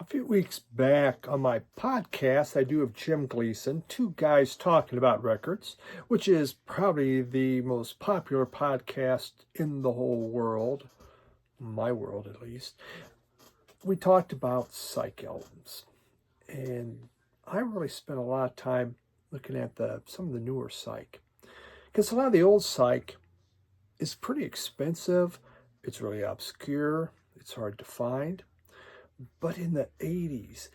few weeks back on my podcast, I do have Jim Gleason, two guys talking about records, which is probably the most popular podcast in the whole world, my world at least. We talked about Psych albums, and I really spent a lot of time looking at some of the newer Psych, because a lot of the old Psych is pretty expensive, it's really obscure, it's hard to find. But in the 80s,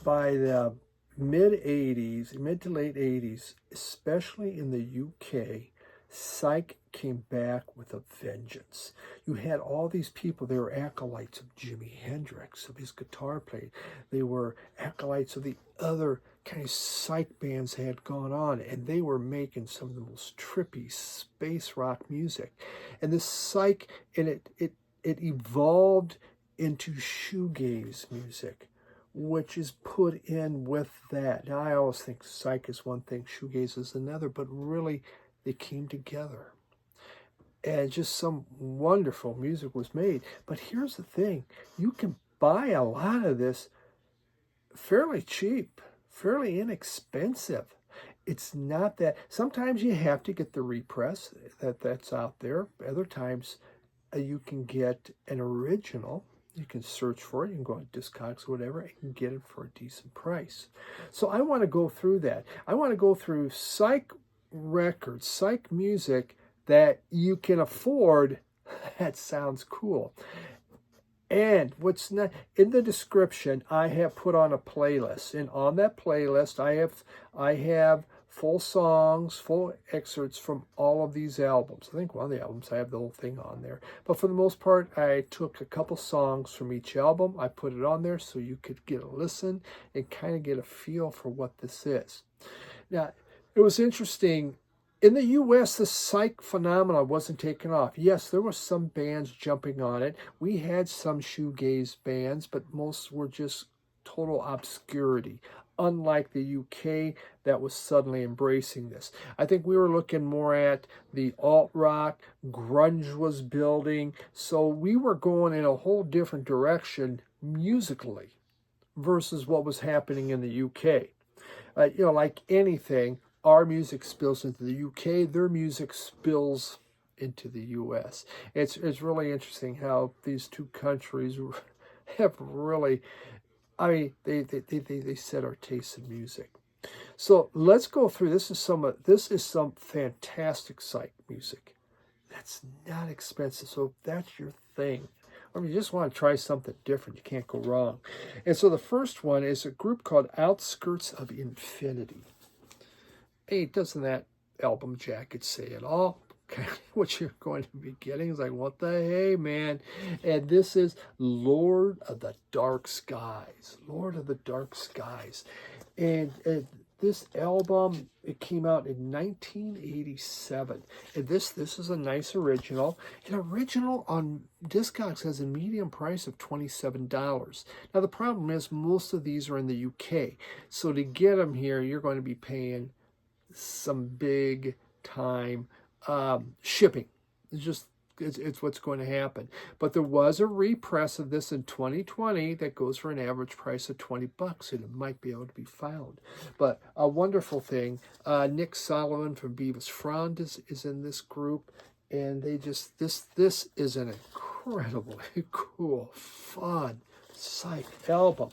by the mid to late 80s, especially in the UK, Psych came back with a vengeance. You had all these people, they were acolytes of Jimi Hendrix, of his guitar playing. They were acolytes of the other kind of Psych bands that had gone on, and they were making some of the most trippy space rock music. And this Psych, and it evolved into shoegaze music, which is put in with that. Now, I always think Psych is one thing, shoegaze is another, but really they came together. And just some wonderful music was made. But here's the thing, you can buy a lot of this fairly cheap, fairly inexpensive. It's not that, sometimes you have to get the repress that's out there. Other times you can get an original. You can search for it. You can go on Discogs or whatever and can get it for a decent price. So I want to go through that. I want to go through Psych records, Psych music that you can afford. That sounds cool. And what's not in the description, I have put on a playlist, and on that playlist, I have full songs, full excerpts from all of these albums. I think one of the albums I have the whole thing on there, but for the most part, I took a couple songs from each album. I put it on there so you could get a listen and kind of get a feel for what this is. Now, it was interesting. In the U.S., the Psych phenomenon wasn't taken off. Yes, there were some bands jumping on it. We had some shoegaze bands, but most were just total obscurity. Unlike the UK, that was suddenly embracing this. I think we were looking more at the alt-rock, grunge was building, so we were going in a whole different direction musically versus what was happening in the UK. Like anything, our music spills into the UK, their music spills into the US. It's really interesting how these two countries have really, they set our taste in music. So let's go through. This is some fantastic Psych music. That's not expensive. So if that's your thing, or you just want to try something different, you can't go wrong. And so the first one is a group called Outskirts of Infinity. Hey, doesn't that album jacket say it all? What you're going to be getting is like, what the hey, man? And this is Lord of the Dark Skies. Lord of the Dark Skies. And this album, it came out in 1987. And this is a nice original. An original on Discogs has a medium price of $27. Now, the problem is most of these are in the UK. So to get them here, you're going to be paying some big time shipping. It's what's going to happen. But there was a repress of this in 2020 that goes for an average price of $20, and it might be able to be found. But a wonderful thing. Nick Sullivan from Bevis Frond is in this group, and they just this is an incredibly cool, fun Psych album.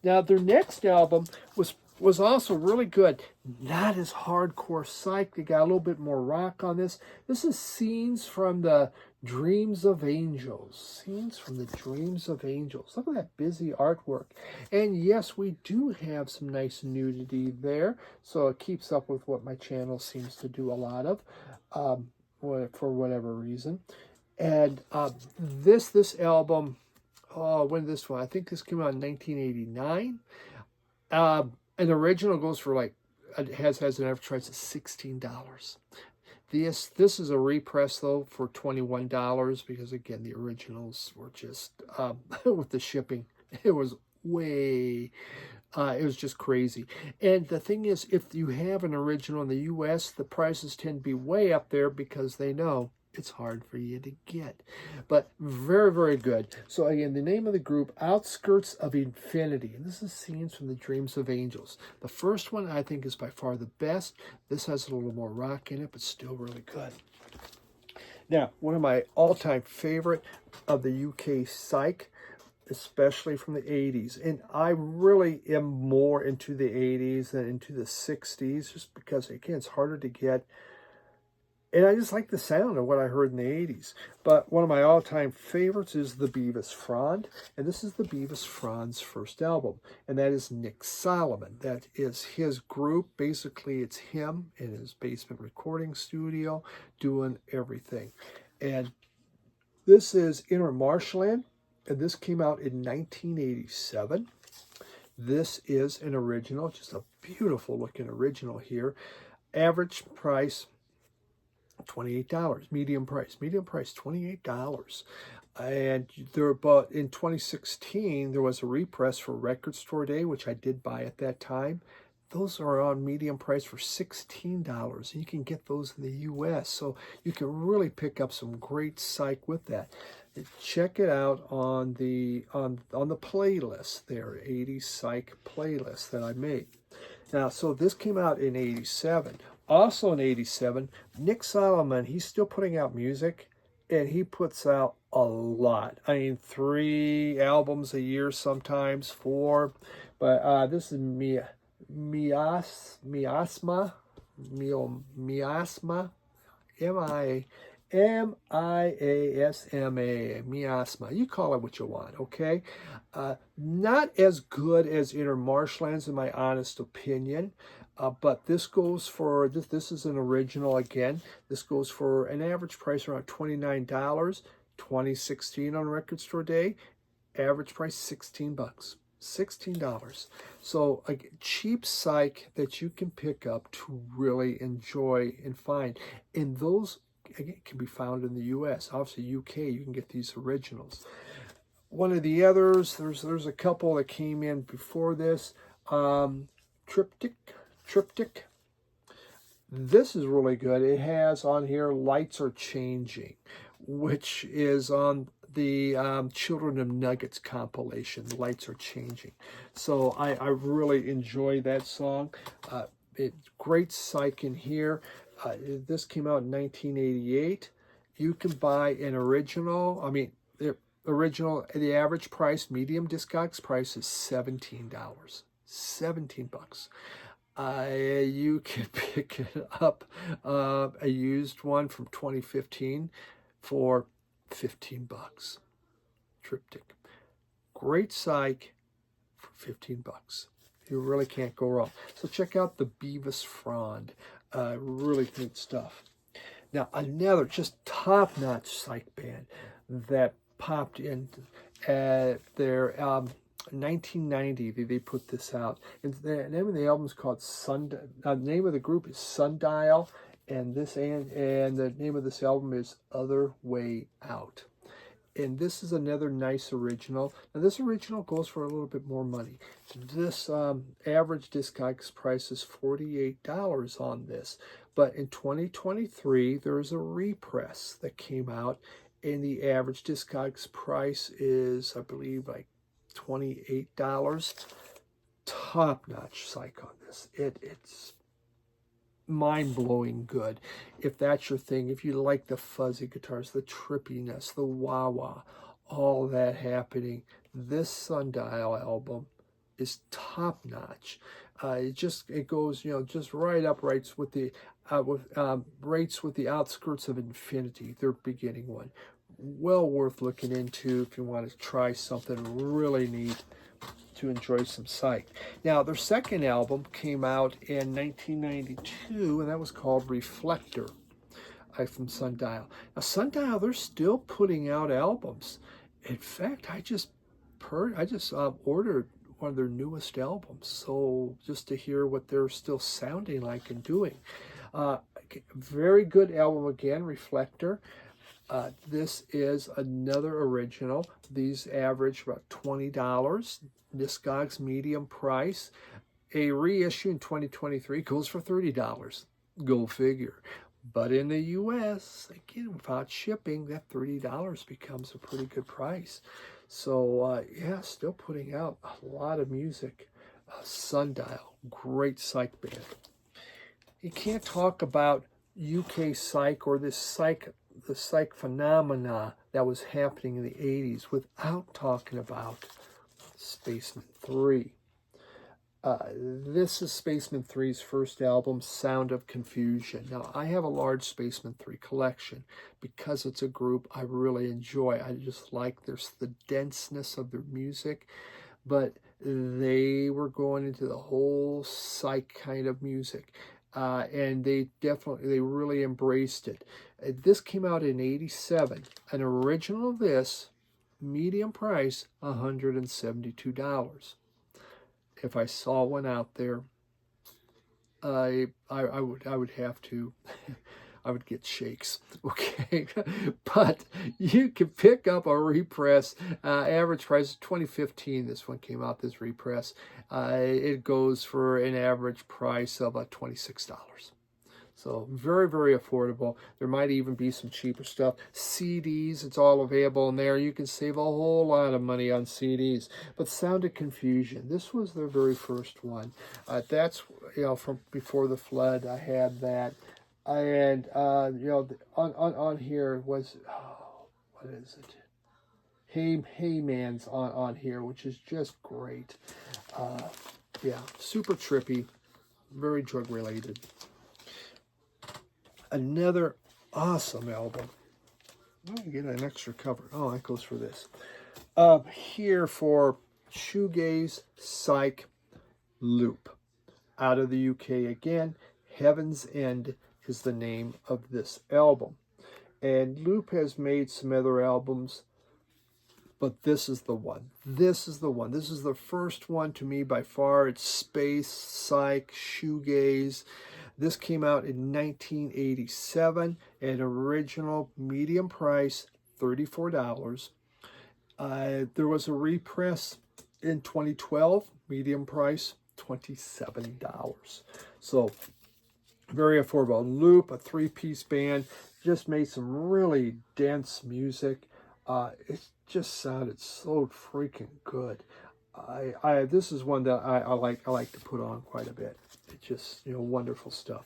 Now their next album was also really good. Not as hardcore Psych. They got a little bit more rock on this. This is Scenes from the Dreams of Angels. Scenes from the Dreams of Angels. Look at that busy artwork. And yes, we do have some nice nudity there. So it keeps up with what my channel seems to do a lot of, for whatever reason. And this album, when this one? I think this came out in 1989. An original goes for has an average price of $16. This is a repress though for $21 because again the originals were just with the shipping it was just crazy. And the thing is, if you have an original in the US, the prices tend to be way up there because they know it's hard for you to get. But very, very good. So again, the name of the group, Outskirts of Infinity. And this is Scenes from the Dreams of Angels. The first one I think is by far the best. This has a little more rock in it, but still really good. Now, one of my all-time favorite of the UK Psych, especially from the 80s. And I really am more into the 80s than into the 60s, just because, again, it's harder to get. And I just like the sound of what I heard in the 80s. But one of my all-time favorites is the Bevis Frond. And this is the Bevis Frond's first album. And that is Nick Solomon. That is his group. Basically, it's him in his basement recording studio doing everything. And this is Inner Marshland. And this came out in 1987. This is an original. Just a beautiful looking original here. Average price, $28. Medium price, $28. And there, but in 2016 there was a repress for Record Store Day, which I did buy at that time. Those are on medium price for $16, and you can get those in the US, so you can really pick up some great Psych with that. Check it out on the playlist there, 80s Psych playlist that I made. Now, so this came out in 87. Also in 87, Nick Solomon, he's still putting out music, and he puts out a lot. I mean, 3 albums a year, sometimes 4. But this is Miasma, M-I-A-S-M-A, Miasma. You call it what you want, okay? Not as good as Inner Marshlands, in my honest opinion. But this goes for, this is an original again. This goes for an average price around $29, 2016 on Record Store Day. Average price $16. $16. So a cheap Psych that you can pick up to really enjoy and find. And those, again, can be found in the US. Obviously, UK, you can get these originals. One of the others, there's a couple that came in before this. Triptych. This is really good. It has on here Lights Are Changing, which is on the Children of Nuggets compilation. The Lights Are Changing. So I really enjoy that song. Great Psych in here. This came out in 1988. You can buy an original. I mean, the original, the average price, medium discogs price is $17. $17. You can pick it up, a used one from 2015 for $15. Triptych. Great Psych for $15. You really can't go wrong. So check out the Bevis Frond. Really neat stuff. Now, another just top-notch Psych band that popped in their 1990, they put this out. And the name of the album is called Sundial. The name of the group is Sundial, and the name of this album is Other Way Out. And this is another nice original. Now, this original goes for a little bit more money. This average discogs price is $48 on this. But in 2023, there is a repress that came out, and the average discogs price is, I believe, like $28. Top-notch Psych on this. It's mind-blowing good. If that's your thing, if you like the fuzzy guitars, the trippiness, the wah-wah, all that happening, this Sundial album is top-notch. It goes, just right up rates with the Outskirts of Infinity, their beginning one. Well worth looking into if you want to try something really neat to enjoy some Psych. Now, their second album came out in 1992, and that was called Reflector from Sundial. Now, Sundial, they're still putting out albums. In fact, I just ordered one of their newest albums, so just to hear what they're still sounding like and doing. Very good album again, Reflector. This is another original. These average about $20. Discogs medium price. A reissue in 2023 goes for $30. Go figure. But in the US, again, without shipping, that $30 becomes a pretty good price. So, yeah, still putting out a lot of music. Sundial, great psych band. You can't talk about UK psych or the psych phenomena that was happening in the 80s without talking about Spaceman 3. This is Spaceman 3's first album, Sound of Confusion. Now, I have a large Spaceman 3 collection because it's a group I really enjoy. I just like the denseness of their music, but they were going into the whole psych kind of music. And they really embraced it. This came out in '87. An original of this, medium price, $172. If I saw one out there, I would have to, I would get shakes, okay? But you can pick up a repress, average price, 2015, this one came out, this repress. It goes for an average price of $26. So very, very affordable. There might even be some cheaper stuff. CDs, it's all available in there. You can save a whole lot of money on CDs. But Sound of Confusion, this was their very first one. That's, from Before the Flood, I had that. And, on here was, what is it? Hey Man's on here, which is just great. Yeah, super trippy, very drug related. Another awesome album. Let me get an extra cover. Oh, that goes for this. Here for shoegaze, psych, loop. Out of the UK again. Heaven's End is the name of this album. And Loop has made some other albums, but this is the one. This is the one. This is the first one to me by far. It's space, psych, shoegaze. This came out in 1987, an original medium price, $34. There was a repress in 2012, medium price, $27. So very affordable. Loop, a three-piece band, just made some really dense music. It just sounded so freaking good. This is one that I like to put on quite a bit. It's just, wonderful stuff.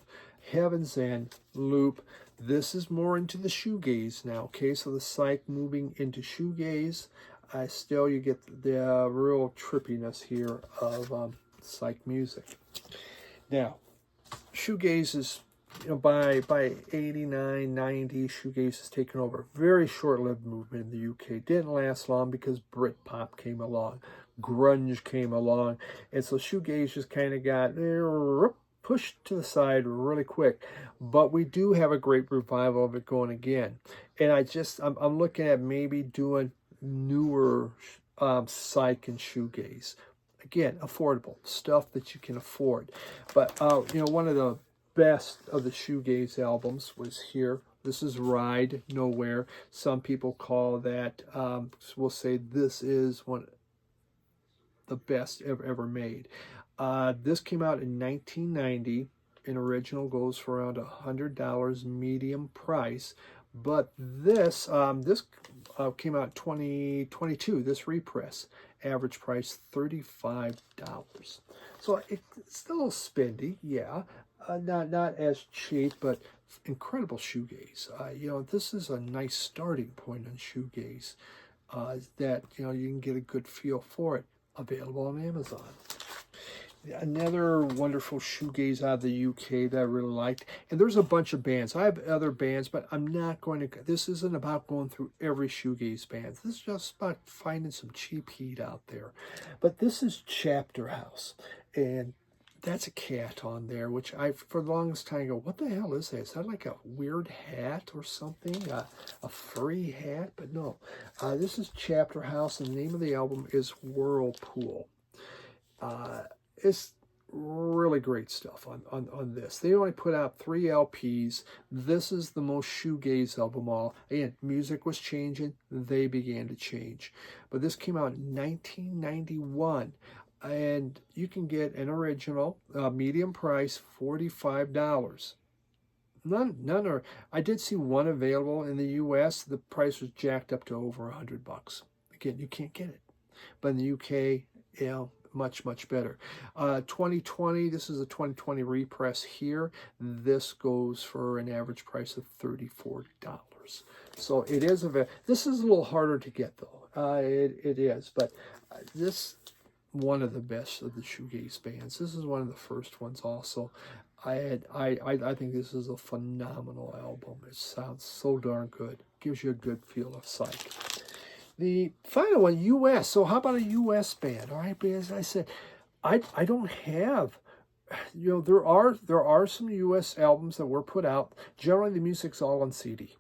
Heaven's End, Loop. This is more into the shoegaze now. Okay, so the psych moving into shoegaze. Still, you get the real trippiness here of psych music. Now, shoegaze is, by 89, 90, shoegaze has taken over. Very short-lived movement in the UK. Didn't last long because Britpop came along. Grunge came along. And so shoegaze just kind of got pushed to the side really quick. But we do have a great revival of it going again. And I'm looking at maybe doing newer psych and shoegaze. Again, affordable stuff that you can afford. But, one of the best of the shoegaze albums was here. This is Ride Nowhere. Some people call that, we'll say this is one of the best ever made. This came out in 1990. An original goes for around $100 medium price. But this came out in 2022, this repress. Average price, $35. So it's still spendy, yeah. Not as cheap, but incredible shoegaze. This is a nice starting point on shoegaze that, you can get a good feel for it. Available on Amazon. Another wonderful shoegaze out of the UK that I really liked. And there's a bunch of bands. I have other bands, but I'm not going to... This isn't about going through every shoegaze band. This is just about finding some cheap heat out there. But this is Chapterhouse. And that's a cat on there, which for the longest time, go, what the hell is that? Is that like a weird hat or something? A furry hat? But no. This is Chapterhouse, and the name of the album is Whirlpool. It's really great stuff on this. They only put out 3 LPs. This is the most shoegaze of them all. Again, music was changing. They began to change. But this came out in 1991. And you can get an original, medium price, $45. None are. I did see one available in the U.S. The price was jacked up to over $100. Again, you can't get it. But in the UK, much better. 2020, this is a 2020 repress here. This goes for an average price of $34. So it is this is a little harder to get though. It is, but this one of the best of the shoegaze bands. This is one of the first ones also. I think this is a phenomenal album. It sounds so darn good. Gives you a good feel of Psych. The final one, U.S. So how about a U.S. band? All right, but as I said, I don't have, there are some U.S. albums that were put out. Generally, the music's all on CD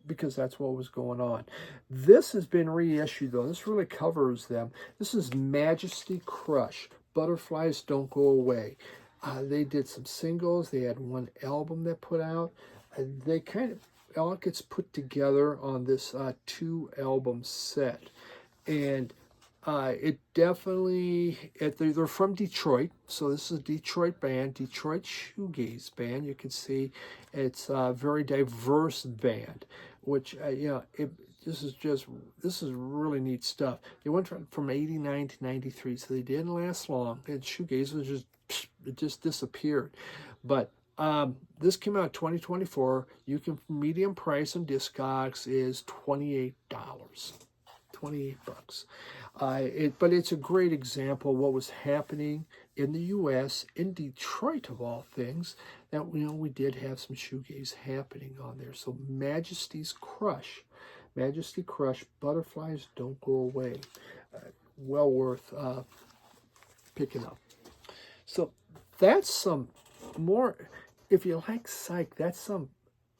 because that's what was going on. This has been reissued, though. This really covers them. This is Majesty Crush, Butterflies Don't Go Away. They did some singles. They had one album that put out. They kind of all gets put together on this 2-album set, and it definitely they're from Detroit, so this is a Detroit band, Detroit shoegaze band. You can see it's a very diverse band, which this is really neat stuff. They went from 89 to 93, so they didn't last long, and shoegaze was just disappeared. But this came out 2024. You can medium price on Discogs is $28. $28. But it's a great example of what was happening in the U.S. in Detroit of all things. That we did have some shoegaze happening on there. So Majesty Crush, Butterflies Don't Go Away. Well worth picking up. So that's some more. If you like Psych, that's some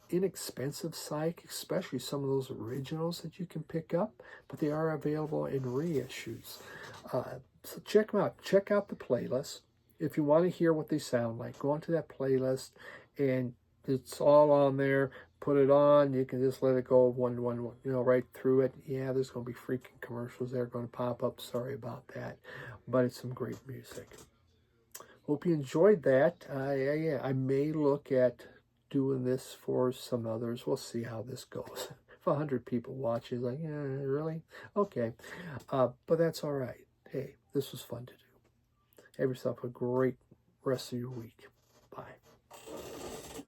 inexpensive Psych, especially some of those originals that you can pick up, but they are available in reissues. So check them out. Check out the playlist. If you want to hear what they sound like, go onto that playlist, and it's all on there. Put it on. You can just let it go one, right through it. Yeah, there's going to be freaking commercials there going to pop up. Sorry about that, but it's some great music. Hope you enjoyed that. I may look at doing this for some others. We'll see how this goes. If 100 people watch, it's like, yeah, really? Okay. But that's all right. Hey, this was fun to do. Have yourself a great rest of your week.